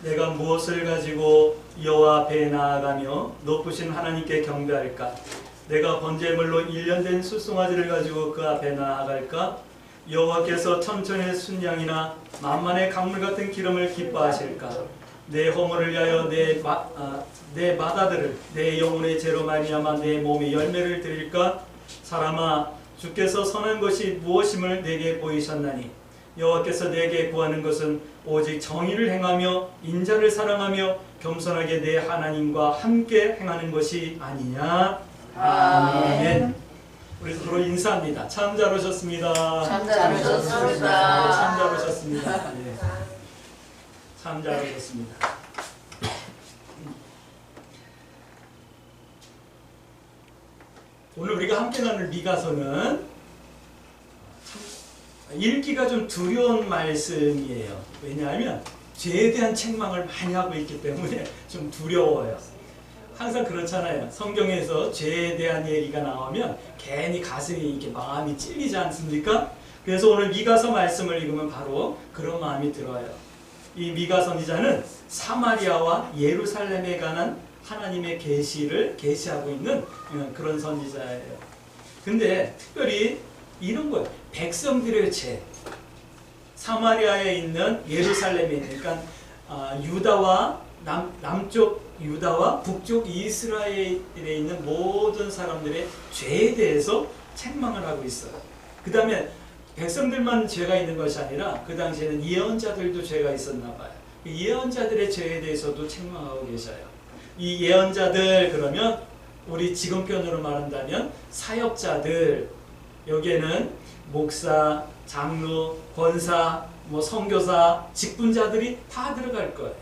내가 무엇을 가지고 여호와 앞에 나아가며 높으신 하나님께 경배할까? 내가 번제물로 1년 된 숫송아지를 가지고 그 앞에 나아갈까? 여호와께서 천천의 순양이나 만만의 강물 같은 기름을 기뻐하실까? 내 허물을 위하여 내 마다들을 내 영혼의 죄로 말미암아 내 몸에 열매를 드릴까? 사람아, 주께서 선한 것이 무엇임을 내게 보이셨나니 여호와께서 내게 구하는 것은 오직 정의를 행하며 인자를 사랑하며 겸손하게 내 하나님과 함께 행하는 것이 아니냐. 아멘. 우리 서로 인사합니다. 참 잘 오셨습니다. 참 잘 오셨습니다. 참 잘 오셨습니다. 예. 참 잘 오셨습니다. 오늘 우리가 함께 나눌 미가서는 읽기가 좀 두려운 말씀이에요. 왜냐하면 죄에 대한 책망을 많이 하고 있기 때문에 좀 두려워요. 항상 그렇잖아요. 성경에서 죄에 대한 얘기가 나오면 괜히 가슴이 이렇게 마음이 찔리지 않습니까? 그래서 오늘 미가서 말씀을 읽으면 바로 그런 마음이 들어요. 이 미가 선지자는 사마리아와 예루살렘에 관한 하나님의 계시를 계시하고 있는 그런 선지자예요. 근데 특별히 이런 거예요. 백성들의 죄, 사마리아에 있는 예루살렘에 있는, 그러니까 유다와 남쪽 유다와 북쪽 이스라엘에 있는 모든 사람들의 죄에 대해서 책망을 하고 있어요. 그 다음에 백성들만 죄가 있는 것이 아니라 그 당시에는 예언자들도 죄가 있었나 봐요. 예언자들의 죄에 대해서도 책망하고 계셔요. 이 예언자들, 그러면 우리 지금 표현으로 말한다면 사역자들, 여기에는 목사, 장로, 권사, 선교사, 직분자들이 다 들어갈 거예요.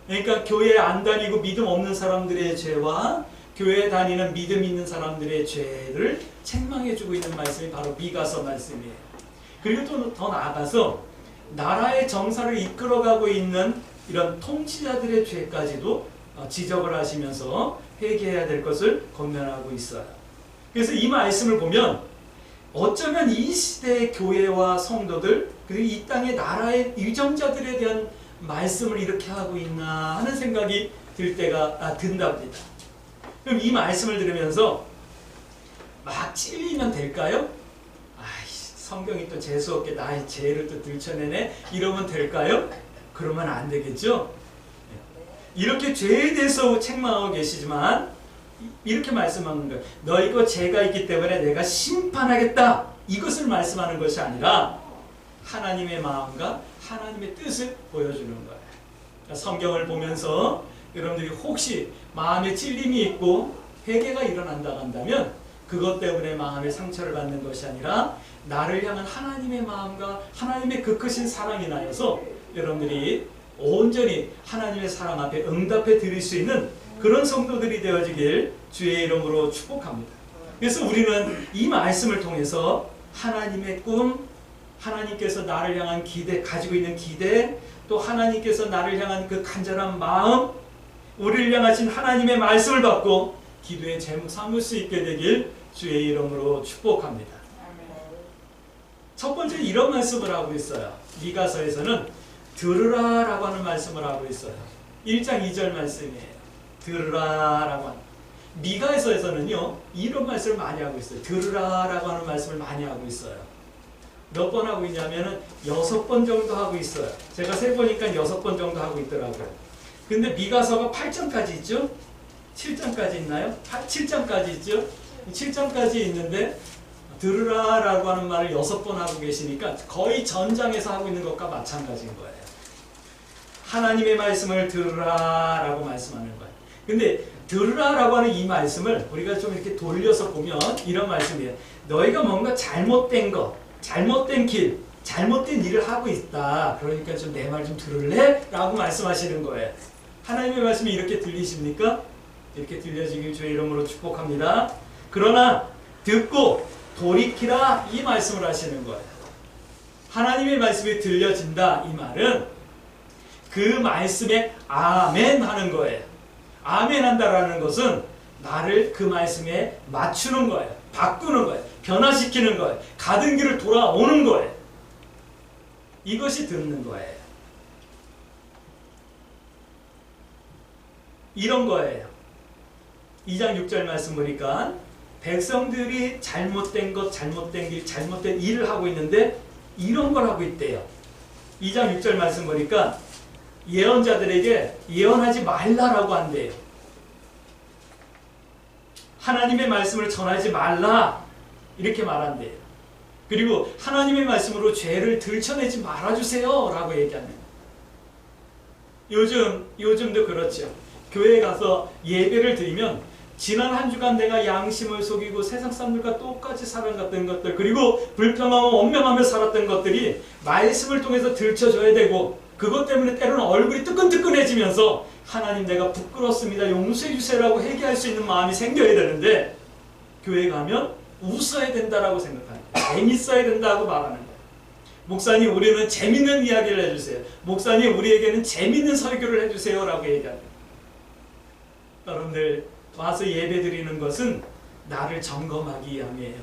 그러니까 교회에 안 다니고 믿음 없는 사람들의 죄와 교회에 다니는 믿음 있는 사람들의 죄를 책망해주고 있는 말씀이 바로 미가서 말씀이에요. 그리고 또 더 나아가서 나라의 정사를 이끌어가고 있는 이런 통치자들의 죄까지도 지적을 하시면서 회개해야 될 것을 권면하고 있어요. 그래서 이 말씀을 보면 어쩌면 이 시대의 교회와 성도들, 그리고 이 땅의 나라의 유정자들에 대한 말씀을 이렇게 하고 있나 하는 생각이 들 때가 든답니다. 그럼 이 말씀을 들으면서 막 찔리면 될까요? 성경이 또 재수없게 나의 죄를 또 들춰내네? 이러면 될까요? 그러면 안 되겠죠? 이렇게 죄에 대해서 책망하고 계시지만 이렇게 말씀하는 거예요. 너희가 죄가 있기 때문에 내가 심판하겠다. 이것을 말씀하는 것이 아니라 하나님의 마음과 하나님의 뜻을 보여주는 거예요. 그러니까 성경을 보면서 여러분들이 혹시 마음에 찔림이 있고 회개가 일어난다 한다면 그것 때문에 마음의 상처를 받는 것이 아니라 나를 향한 하나님의 마음과 하나님의 그 크신 사랑이 나여서 여러분들이 온전히 하나님의 사랑 앞에 응답해 드릴 수 있는 그런 성도들이 되어지길 주의 이름으로 축복합니다. 그래서 우리는 이 말씀을 통해서 하나님의 꿈, 하나님께서 나를 향한 기대, 가지고 있는 기대, 또 하나님께서 나를 향한 그 간절한 마음, 우리를 향하신 하나님의 말씀을 받고 기도의 제목 삼을 수 있게 되길 주의 이름으로 축복합니다. 첫 번째 이런 말씀을 하고 있어요. 미가서에서는 들으라라고 하는 말씀을 하고 있어요. 1장 2절 말씀이에요. 들으라라고 하는. 미가서에서는요 이런 말씀을 많이 하고 있어요. 들으라라고 하는 말씀을 많이 하고 있어요. 몇 번 하고 있냐면은 6번 정도 하고 있어요. 제가 세보니까 6번 정도 하고 있더라고요. 근데 미가서가 8장까지 있죠? 7장까지 있나요? 7장까지 있죠? 7장까지 있는데 들으라라고 하는 말을 6번 하고 계시니까 거의 전장에서 하고 있는 것과 마찬가지인 거예요. 하나님의 말씀을 들으라라고 말씀하는 거예요. 근데 들으라라고 하는 이 말씀을 우리가 좀 이렇게 돌려서 보면 이런 말씀이에요. 너희가 뭔가 잘못된 것, 잘못된 길, 잘못된 일을 하고 있다. 그러니까 좀 내 말 좀 들을래? 라고 말씀하시는 거예요. 하나님의 말씀이 이렇게 들리십니까? 이렇게 들려지길 주의 이름으로 축복합니다. 그러나 듣고 돌이키라 이 말씀을 하시는 거예요. 하나님의 말씀이 들려진다 이 말은 그 말씀에 아멘 하는 거예요. 아멘 한다라는 것은 나를 그 말씀에 맞추는 거예요. 바꾸는 거예요. 변화시키는 거예요. 가던 길을 돌아오는 거예요. 이것이 듣는 거예요. 이런 거예요. 2장 6절 말씀 보니까 백성들이 잘못된 것, 잘못된 길, 잘못된 일을 하고 있는데 이런 걸 하고 있대요. 2장 6절 말씀 보니까 예언자들에게 예언하지 말라라고 한대요. 하나님의 말씀을 전하지 말라 이렇게 말한대요. 그리고 하나님의 말씀으로 죄를 들춰내지 말아주세요 라고 얘기합니다. 요즘도 그렇죠. 교회에 가서 예배를 드리면 지난 한 주간 내가 양심을 속이고 세상 사람들과 똑같이 살아갔던 것들, 그리고 불평하고 원명하며 살았던 것들이 말씀을 통해서 들춰져야 되고, 그것 때문에 때로는 얼굴이 뜨끈뜨끈해지면서 하나님 내가 부끄럽습니다, 용서해 주세요라고 회개할 수 있는 마음이 생겨야 되는데, 교회 가면 웃어야 된다라고 생각하는 거예요. 재밌어야 된다고 말하는 거예요. 목사님 우리는 재밌는 이야기를 해주세요. 목사님 우리에게는 재밌는 설교를 해주세요 라고 얘기합니다. 여러분들 와서 예배 드리는 것은 나를 점검하기 위함이에요.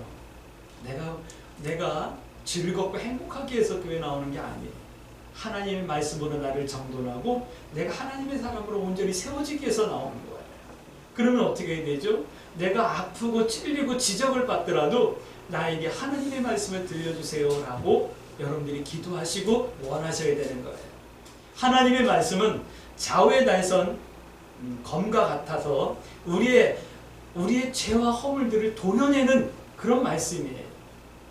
내가 즐겁고 행복하기 위해서 교회 나오는 게 아니에요. 하나님의 말씀으로 나를 정돈하고 내가 하나님의 사람으로 온전히 세워지기 위해서 나오는 거예요. 그러면 어떻게 해야 되죠? 내가 아프고 찔리고 지적을 받더라도 나에게 하나님의 말씀을 들려주세요 라고 여러분들이 기도하시고 원하셔야 되는 거예요. 하나님의 말씀은 좌우에 날선 검과 같아서 우리의 죄와 허물들을 도려내는 그런 말씀이에요.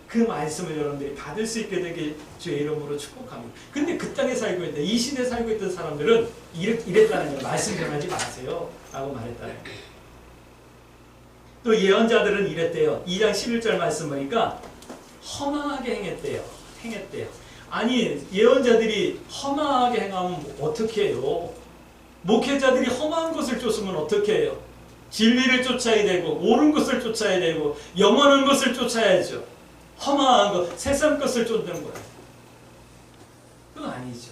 그 말씀을 여러분들이 받을 수 있게 되길 주의 이름으로 축복합니다. 근데 그 땅에 살고 있던, 이 시대에 살고 있던 사람들은 이랬다는 거예요. 말씀 전하지 마세요 라고 말했다는 거예요. 또 예언자들은 이랬대요. 2장 11절 말씀 보니까 허망하게 행했대요. 아니 예언자들이 허망하게 행하면 어떻게 해요? 목회자들이 험한 것을 쫓으면 어떻게 해요? 진리를 쫓아야 되고 옳은 것을 쫓아야 되고 영원한 것을 쫓아야죠. 험한 것, 세상 것을 쫓는 거예요. 그건 아니죠.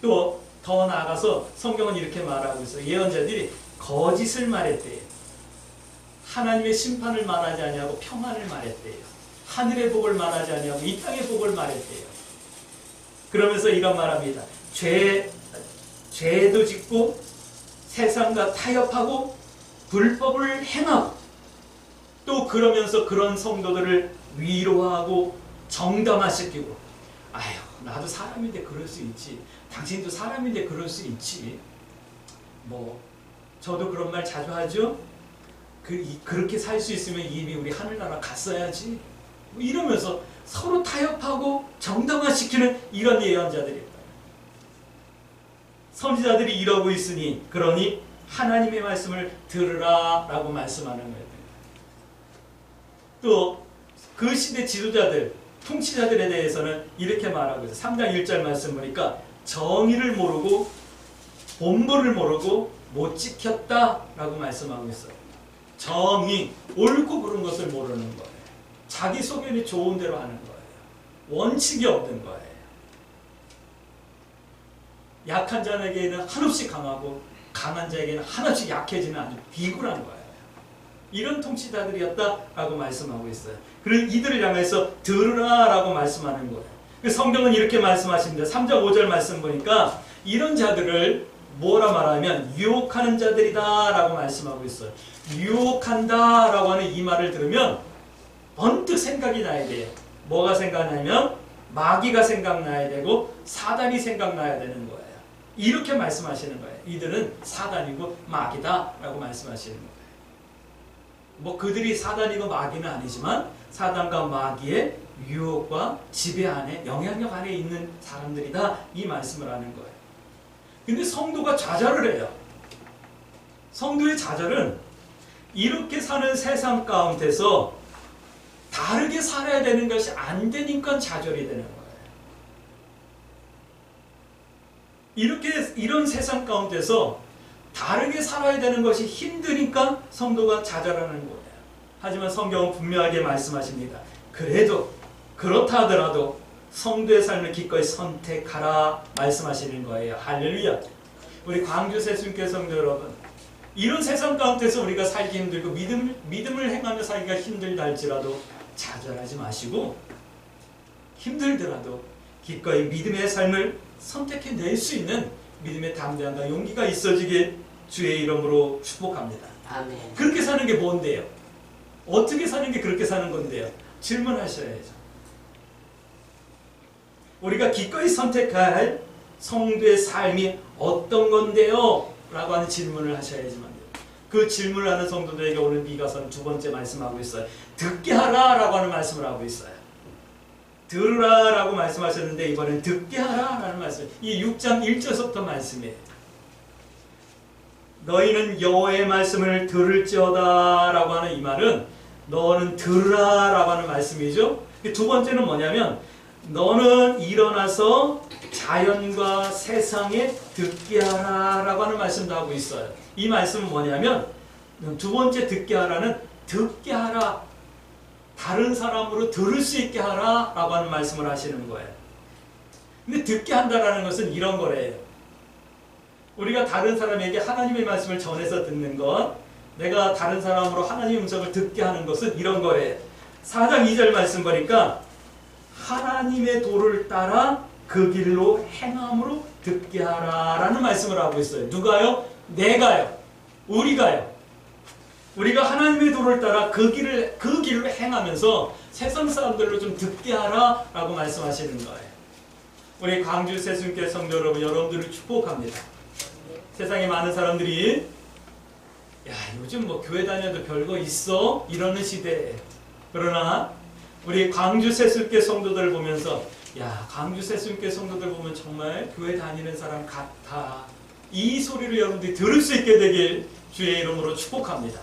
또 더 나아가서 성경은 이렇게 말하고 있어요. 예언자들이 거짓을 말했대요. 하나님의 심판을 말하지 아니하고 평안을 말했대요. 하늘의 복을 말하지 아니하고 이 땅의 복을 말했대요. 그러면서 이런 말합니다. 죄도 짓고 세상과 타협하고 불법을 행하고 또 그러면서 그런 성도들을 위로하고 정담화시키고, 아휴 나도 사람인데 그럴 수 있지, 당신도 사람인데 그럴 수 있지, 뭐 저도 그런 말 자주 하죠. 그렇게 살 수 있으면 이미 우리 하늘나라 갔어야지, 뭐 이러면서 서로 타협하고 정당화시키는 이런 예언자들이에요. 선지자들이 이러고 있으니 그러니 하나님의 말씀을 들으라 라고 말씀하는 거예요. 또 그 시대 지도자들, 통치자들에 대해서는 이렇게 말하고 있어요. 3장 1절 말씀 보니까 정의를 모르고 본보를 모르고 못 지켰다 라고 말씀하고 있어요. 정의, 옳고 그른 것을 모르는 거예요. 자기 소견이 좋은 대로 하는 거예요. 원칙이 없는 거예요. 약한 자에게는 한없이 강하고 강한 자에게는 한없이 약해지는 아주 비굴한 거예요. 이런 통치자들이었다라고 말씀하고 있어요. 그리고 이들을 향해서 들으라 라고 말씀하는 거예요. 성경은 이렇게 말씀하십니다. 3장 5절 말씀 보니까 이런 자들을 뭐라 말하면 유혹하는 자들이다 라고 말씀하고 있어요. 유혹한다 라고 하는 이 말을 들으면 번뜩 생각이 나야 돼요. 뭐가 생각나면 마귀가 생각나야 되고 사단이 생각나야 되는 거예요. 이렇게 말씀하시는 거예요. 이들은 사단이고 마귀다 라고 말씀하시는 거예요. 뭐 그들이 사단이고 마귀는 아니지만 사단과 마귀의 유혹과 지배 안에, 영향력 안에 있는 사람들이다 이 말씀을 하는 거예요. 근데 성도가 좌절을 해요. 성도의 좌절은 이렇게 사는 세상 가운데서 다르게 살아야 되는 것이 안 되니까 좌절이 되는 거예요. 이런 세상 가운데서 다르게 살아야 되는 것이 힘드니까 성도가 좌절하는 거예요. 하지만 성경은 분명하게 말씀하십니다. 그래도 그렇다 하더라도 성도의 삶을 기꺼이 선택하라 말씀하시는 거예요. 할렐루야. 우리 광주 새순교 성도 여러분, 이런 세상 가운데서 우리가 살기 힘들고 믿음을 행하며 살기가 힘들다 할지라도 좌절하지 마시고 힘들더라도 기꺼이 믿음의 삶을 선택해낼 수 있는 믿음의 담대함과 용기가 있어지길 주의 이름으로 축복합니다. 아멘. 그렇게 사는 게 뭔데요? 어떻게 사는 게 그렇게 사는 건데요? 질문하셔야죠. 우리가 기꺼이 선택할 성도의 삶이 어떤 건데요? 라고 하는 질문을 하셔야지만 돼요. 그 질문을 하는 성도들에게 오늘 미가서는 두 번째 말씀하고 있어요. 듣게 하라 라고 하는 말씀을 하고 있어요. 들으라 라고 말씀하셨는데 이번엔 듣게 하라 라는 말씀. 이 6장 1절부터 말씀이에요. 너희는 여호와의 말씀을 들을지어다 라고 하는 이 말은 너는 들으라 라고 하는 말씀이죠. 두 번째는 뭐냐면 너는 일어나서 자연과 세상에 듣게 하라 라고 하는 말씀도 하고 있어요. 이 말씀은 뭐냐면 두 번째 듣게 하라는 듣게 하라, 다른 사람으로 들을 수 있게 하라 라고 하는 말씀을 하시는 거예요. 근데 듣게 한다라는 것은 이런 거래요. 우리가 다른 사람에게 하나님의 말씀을 전해서 듣는 것, 내가 다른 사람으로 하나님의 음성을 듣게 하는 것은 이런 거예요. 4장 2절 말씀 보니까 하나님의 도를 따라 그 길로 행함으로 듣게 하라 라는 말씀을 하고 있어요. 누가요? 내가요. 우리가요. 우리가 하나님의 도를 따라 그 길로 행하면서 세상 사람들로 좀 듣게 하라 라고 말씀하시는 거예요. 우리 광주 세순교회 성도 여러분, 여러분들을 축복합니다. 세상에 많은 사람들이 야, 요즘 뭐 교회 다녀도 별거 있어? 이러는 시대에, 그러나 우리 광주 세순교회 성도들을 보면서 야, 광주 세순교회 성도들 보면 정말 교회 다니는 사람 같아, 이 소리를 여러분들이 들을 수 있게 되길 주의 이름으로 축복합니다.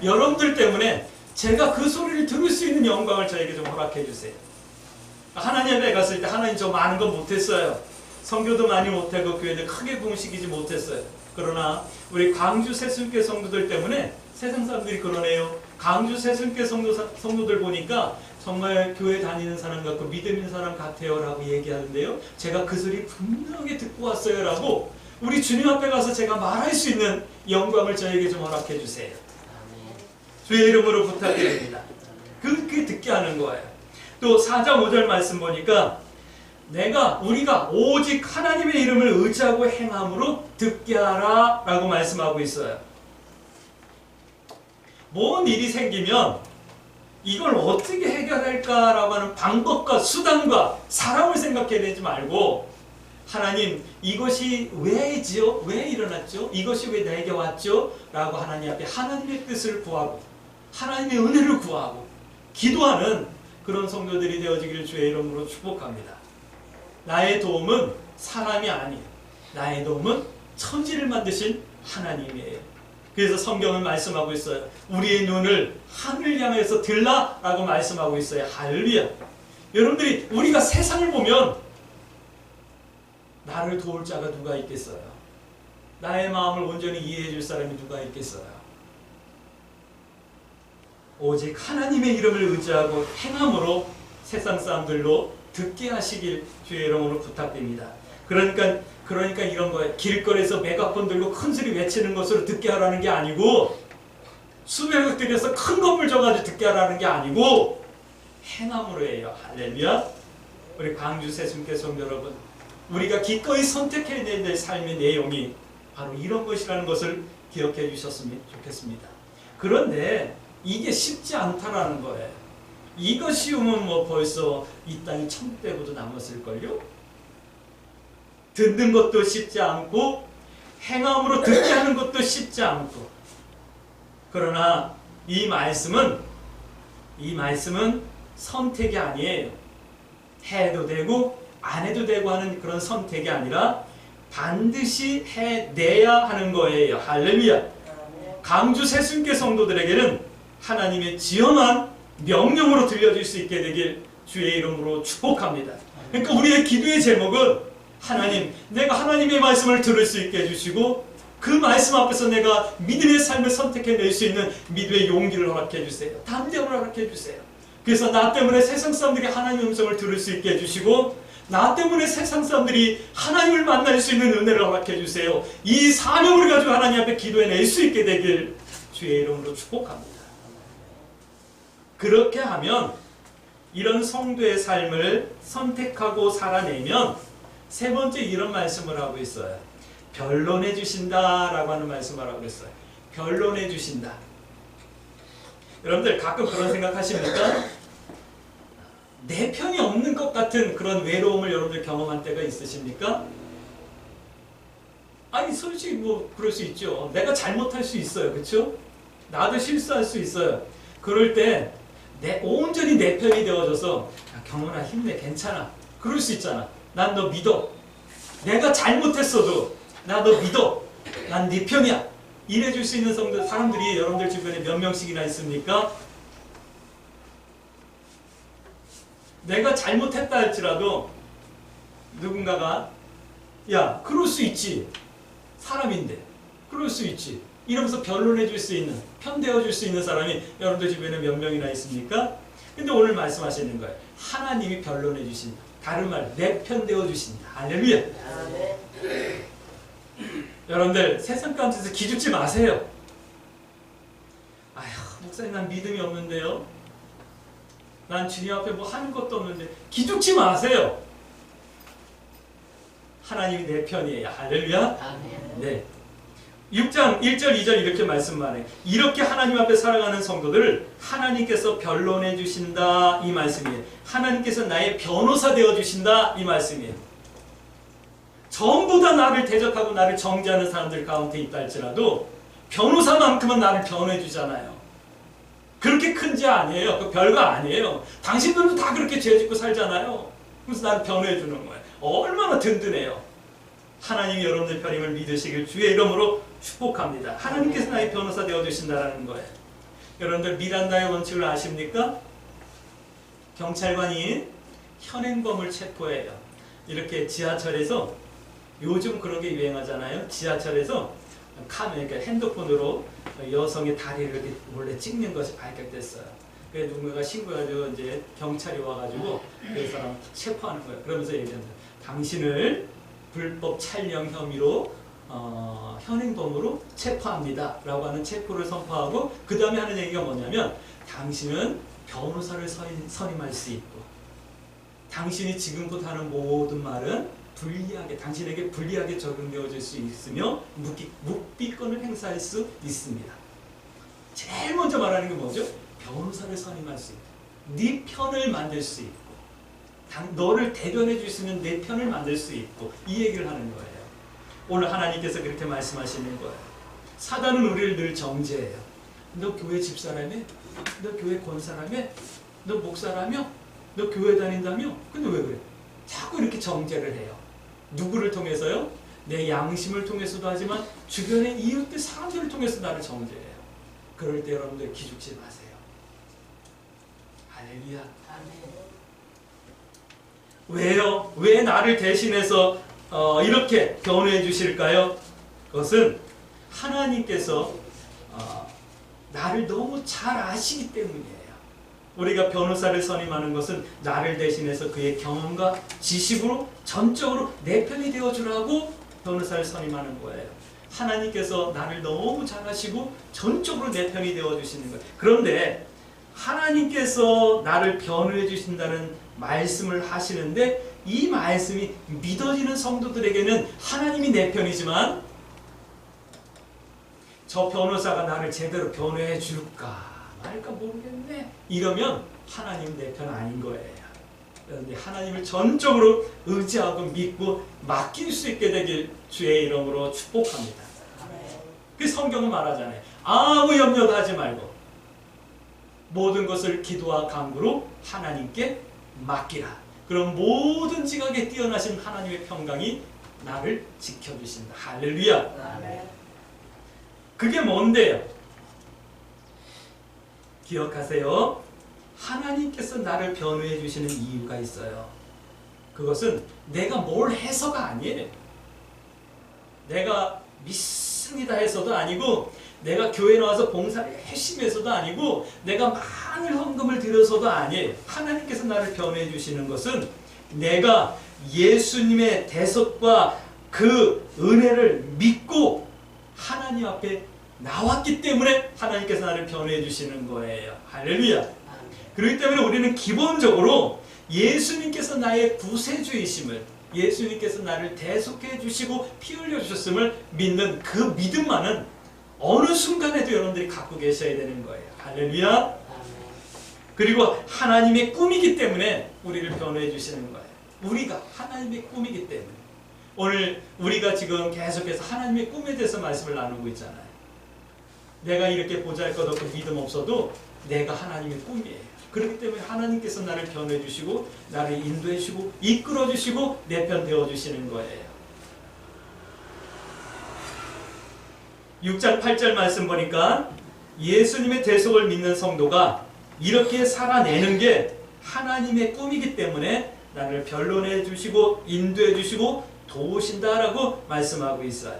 여러분들 때문에 제가 그 소리를 들을 수 있는 영광을 저에게 좀 허락해 주세요. 하나님 앞에 갔을 때 하나님 저 많은 건 못했어요. 성교도 많이 못하고 교회를 크게 공식이지 못했어요. 그러나 우리 광주 세순교회 성도들 때문에 세상 사람들이 그러네요. 광주 세순교회 성도들 보니까 정말 교회 다니는 사람 같고 믿음 있는 사람 같아요 라고 얘기하는데요. 제가 그 소리 분명하게 듣고 왔어요 라고 우리 주님 앞에 가서 제가 말할 수 있는 영광을 저에게 좀 허락해 주세요. 주의 이름으로 부탁드립니다. 그렇게 듣게 하는 거예요. 또 4장 5절 말씀 보니까 우리가 오직 하나님의 이름을 의지하고 행함으로 듣게 하라 라고 말씀하고 있어요. 뭔 일이 생기면 이걸 어떻게 해결할까라고 하는 방법과 수단과 사람을 생각해야 되지 말고 하나님, 이것이 왜지요? 왜 일어났죠? 이것이 왜 나에게 왔죠? 라고 하나님 앞에 하나님의 뜻을 구하고 하나님의 은혜를 구하고 기도하는 그런 성도들이 되어지기를 주의 이름으로 축복합니다. 나의 도움은 사람이 아니에요. 나의 도움은 천지를 만드신 하나님이에요. 그래서 성경은 말씀하고 있어요. 우리의 눈을 하늘 향해서 들라 라고 말씀하고 있어요. 할렐루야. 여러분들이 우리가 세상을 보면 나를 도울 자가 누가 있겠어요? 나의 마음을 온전히 이해해 줄 사람이 누가 있겠어요? 오직 하나님의 이름을 의지하고 행함으로 세상 사람들로 듣게 하시길 주의 이름으로 부탁드립니다. 그러니까 이런 거예요. 길거리에서 메가폰 들고 큰 소리 외치는 것으로 듣게 하라는 게 아니고, 수백억 들여서 큰 건물 줘가지고 듣게 하라는 게 아니고 행함으로 해요. 할렐루야. 우리 광주 세순교회 성도 여러분, 우리가 기꺼이 선택해야 될 삶의 내용이 바로 이런 것이라는 것을 기억해 주셨으면 좋겠습니다. 그런데 이게 쉽지 않다라는 거예요. 이거 쉬우면 뭐 벌써 이 땅이 천대보도 남았을걸요? 듣는 것도 쉽지 않고 행함으로 듣게 하는 것도 쉽지 않고, 그러나 이 말씀은 선택이 아니에요. 해도 되고 안 해도 되고 하는 그런 선택이 아니라 반드시 해내야 하는 거예요. 할렐루야. 광주 세순교회 성도들에게는 하나님의 지엄한 명령으로 들려질 수 있게 되길 주의 이름으로 축복합니다. 그러니까 우리의 기도의 제목은 하나님, 내가 하나님의 말씀을 들을 수 있게 해주시고 그 말씀 앞에서 내가 믿음의 삶을 선택해낼 수 있는 믿음의 용기를 허락해 주세요. 담대함을 허락해 주세요. 그래서 나 때문에 세상 사람들이 하나님의 음성을 들을 수 있게 해주시고 나 때문에 세상 사람들이 하나님을 만날 수 있는 은혜를 허락해 주세요. 이 사명을 가지고 하나님 앞에 기도해낼 수 있게 되길 주의 이름으로 축복합니다. 그렇게 하면 이런 성도의 삶을 선택하고 살아내면 세 번째 이런 말씀을 하고 있어요. 변론해 주신다라고 하는 말씀을 하고 그랬어요. 변론해 주신다. 여러분들 가끔 그런 생각하십니까? 내 편이 없는 것 같은 그런 외로움을 여러분들 경험한 때가 있으십니까? 아니 솔직히 뭐 그럴 수 있죠. 내가 잘못할 수 있어요. 그렇죠? 나도 실수할 수 있어요. 그럴 때 온전히 내 편이 되어져서 야, 경원아 힘내 괜찮아. 그럴 수 있잖아. 난 너 믿어. 내가 잘못했어도 나 너 믿어. 난 네 편이야. 이래줄 수 있는 사람들이 여러분들 주변에 몇 명씩이나 있습니까? 내가 잘못했다 할지라도 누군가가 야 그럴 수 있지. 사람인데 그럴 수 있지. 이러면서 변론해 줄 수 있는, 편되어 줄 수 있는 사람이 여러분들 주변에 몇 명이나 있습니까? 근데 오늘 말씀하시는 거예요. 하나님이 변론해 주신다. 다른 말, 내 편 되어 주신다. 할렐루야. 여러분들 세상 가운데서 기죽지 마세요. 아휴 목사님 난 믿음이 없는데요. 난 주님 앞에 뭐 하는 것도 없는데 기죽지 마세요. 하나님이 내 편이에요. 할렐루야. 네. 6장 1절 2절 이렇게 말씀만 해. 이렇게 하나님 앞에 살아가는 성도들을 하나님께서 변론해 주신다 이 말씀이에요. 하나님께서 나의 변호사 되어 주신다 이 말씀이에요. 전부 다 나를 대적하고 나를 정죄하는 사람들 가운데 있다 할지라도 변호사만큼은 나를 변호해 주잖아요. 그렇게 큰 죄 아니에요. 그 별거 아니에요. 당신들도 다 그렇게 죄 짓고 살잖아요. 그래서 나를 변호해 주는 거예요. 얼마나 든든해요. 하나님이 여러분들 편임을 믿으시길 주의 이름으로 축복합니다. 하나님께서 나의 변호사 되어주신다는 거예요. 여러분들 미란다의 원칙을 아십니까? 경찰관이 현행범을 체포해요. 이렇게 지하철에서 요즘 그런 게 유행하잖아요. 지하철에서 그러니까 핸드폰으로 여성의 다리를 이렇게 몰래 찍는 것이 발견됐어요. 그래서 누군가가 신고해가지고 이제 경찰이 와가지고 그 사람 체포하는 거예요. 그러면서 얘기합니다. 당신을 불법 촬영 혐의로 현행범으로 체포합니다 라고 하는 체포를 선포하고 그 다음에 하는 얘기가 뭐냐면 당신은 변호사를 선임할 수 있고 당신이 지금부터 하는 모든 말은 불리하게 당신에게 불리하게 적용되어질 수 있으며 묵비권을 행사할 수 있습니다. 제일 먼저 말하는 게 뭐죠? 변호사를 선임할 수 있고 네 편을 만들 수 있고 너를 대변해 줄 수 있는 내 편을 만들 수 있고 이 얘기를 하는 거예요. 오늘 하나님께서 그렇게 말씀하시는 거예요. 사단은 우리를 늘 정죄해요. 너 교회 집사라며? 너 교회 권사라며? 너 목사라며? 너 교회 다닌다며? 근데 왜 그래? 자꾸 이렇게 정죄를 해요. 누구를 통해서요? 내 양심을 통해서도 하지만 주변의 이웃들 사람들을 통해서 나를 정죄해요. 그럴 때 여러분들 기죽지 마세요. 할렐루야. 왜요? 왜 나를 대신해서 이렇게 변호해 주실까요? 그것은 하나님께서 나를 너무 잘 아시기 때문이에요. 우리가 변호사를 선임하는 것은 나를 대신해서 그의 경험과 지식으로 전적으로 내 편이 되어주라고 변호사를 선임하는 거예요. 하나님께서 나를 너무 잘 아시고 전적으로 내 편이 되어주시는 거예요. 그런데 하나님께서 나를 변호해 주신다는 말씀을 하시는데 이 말씀이 믿어지는 성도들에게는 하나님이 내 편이지만 저 변호사가 나를 제대로 변호해 줄까 말까 모르겠네 이러면 하나님 내 편 아닌 거예요. 그런데 하나님을 전적으로 의지하고 믿고 맡길 수 있게 되길 주의 이름으로 축복합니다. 그 성경은 말하잖아요. 아무 염려도 하지 말고 모든 것을 기도와 간구로 하나님께 맡기라. 그럼 모든 지각에 뛰어나신 하나님의 평강이 나를 지켜주신다. 할렐루야. 그게 뭔데요? 기억하세요. 하나님께서 나를 변호해 주시는 이유가 있어요. 그것은 내가 뭘 해서가 아니에요. 내가 믿습니다 해서도 아니고 내가 교회 나와서 봉사를 열심히 해서도 아니고 내가 많은 헌금을 드려서도 아니에요. 하나님께서 나를 변호해 주시는 것은 내가 예수님의 대속과 그 은혜를 믿고 하나님 앞에 나왔기 때문에 하나님께서 나를 변호해 주시는 거예요. 할렐루야. 그렇기 때문에 우리는 기본적으로 예수님께서 나의 구세주이심을 예수님께서 나를 대속해 주시고 피 흘려 주셨음을 믿는 그 믿음만은 어느 순간에도 여러분들이 갖고 계셔야 되는 거예요. 할렐루야. 그리고 하나님의 꿈이기 때문에 우리를 변호해 주시는 거예요. 우리가 하나님의 꿈이기 때문에. 오늘 우리가 지금 계속해서 하나님의 꿈에 대해서 말씀을 나누고 있잖아요. 내가 이렇게 보잘것없고 믿음 없어도 내가 하나님의 꿈이에요. 그렇기 때문에 하나님께서 나를 변호해 주시고 나를 인도해 주시고 이끌어 주시고 내 편 되어 주시는 거예요. 6장 8절 말씀 보니까 예수님의 대속을 믿는 성도가 이렇게 살아내는 게 하나님의 꿈이기 때문에 나를 변론해 주시고 인도해 주시고 도우신다라고 말씀하고 있어요.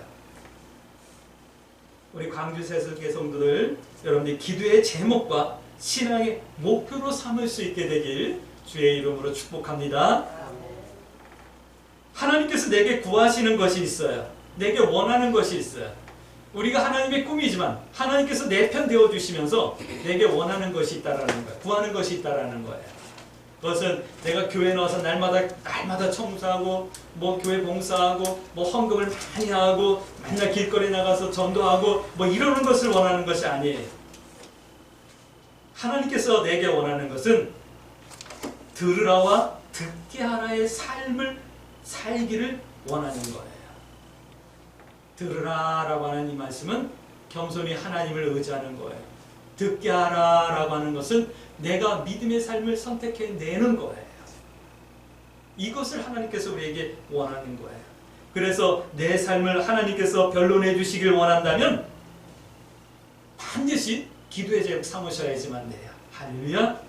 우리 광주 세속의 성도들 여러분들이 기도의 제목과 신앙의 목표로 삼을 수 있게 되길 주의 이름으로 축복합니다. 하나님께서 내게 구하시는 것이 있어요. 내게 원하는 것이 있어요. 우리가 하나님의 꿈이지만 하나님께서 내 편 되어주시면서 내게 원하는 것이 있다라는 거예요. 구하는 것이 있다라는 거예요. 그것은 내가 교회에 나와서 날마다 청소하고 뭐 교회 봉사하고 뭐 헌금을 많이 하고 맨날 길거리 나가서 전도하고 뭐 이러는 것을 원하는 것이 아니에요. 하나님께서 내게 원하는 것은 들으라와 듣게 하라의 삶을 살기를 원하는 거예요. 들으라라고 하는 이 말씀은 겸손히 하나님을 의지하는 거예요. 듣게 하라라고 하는 것은 내가 믿음의 삶을 선택해내는 거예요. 이것을 하나님께서 우리에게 원하는 거예요. 그래서 내 삶을 하나님께서 변론해 주시길 원한다면 반드시 기도의 제목 삼으셔야지만 돼요. 할렐루야.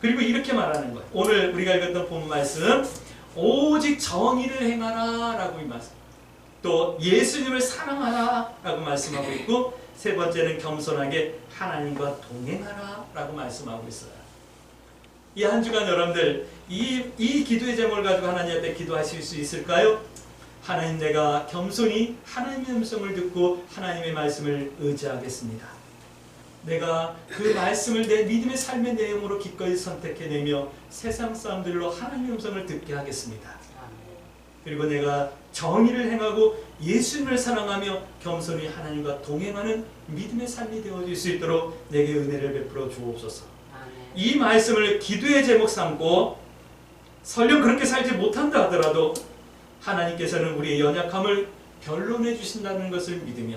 그리고 이렇게 말하는 거예요. 오늘 우리가 읽었던 본 말씀 오직 정의를 행하라 라고 이 말씀, 또 예수님을 사랑하라 라고 말씀하고 있고, 세 번째는 겸손하게 하나님과 동행하라 라고 말씀하고 있어요. 이 한 주간 여러분들 이 기도의 제목을 가지고 하나님 앞에 기도하실 수 있을까요? 하나님, 내가 겸손히 하나님의 음성을 듣고 하나님의 말씀을 의지하겠습니다. 내가 그 말씀을 내 믿음의 삶의 내용으로 기꺼이 선택해내며 세상 사람들로 하나님의 음성을 듣게 하겠습니다. 그리고 내가 정의를 행하고 예수님을 사랑하며 겸손히 하나님과 동행하는 믿음의 삶이 되어질 수 있도록 내게 은혜를 베풀어 주옵소서. 이 말씀을 기도의 제목 삼고 설령 그렇게 살지 못한다 하더라도 하나님께서는 우리의 연약함을 변론해 주신다는 것을 믿으며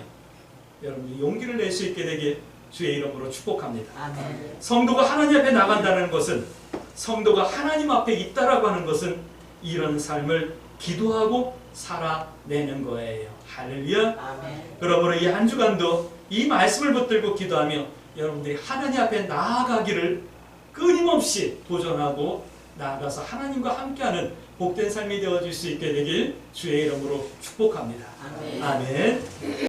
여러분이 용기를 낼 수 있게 되길 주의 이름으로 축복합니다. 아멘. 성도가 하나님 앞에 나간다는 것은, 성도가 하나님 앞에 있다라고 하는 것은 이런 삶을 기도하고 살아내는 거예요. 할렐루야. 아멘. 그러므로 이 한 주간도 이 말씀을 붙들고 기도하며 여러분들이 하나님 앞에 나아가기를 끊임없이 도전하고 나아가서 하나님과 함께하는 복된 삶이 되어질 수 있게 되길 주의 이름으로 축복합니다. 아멘. 아멘.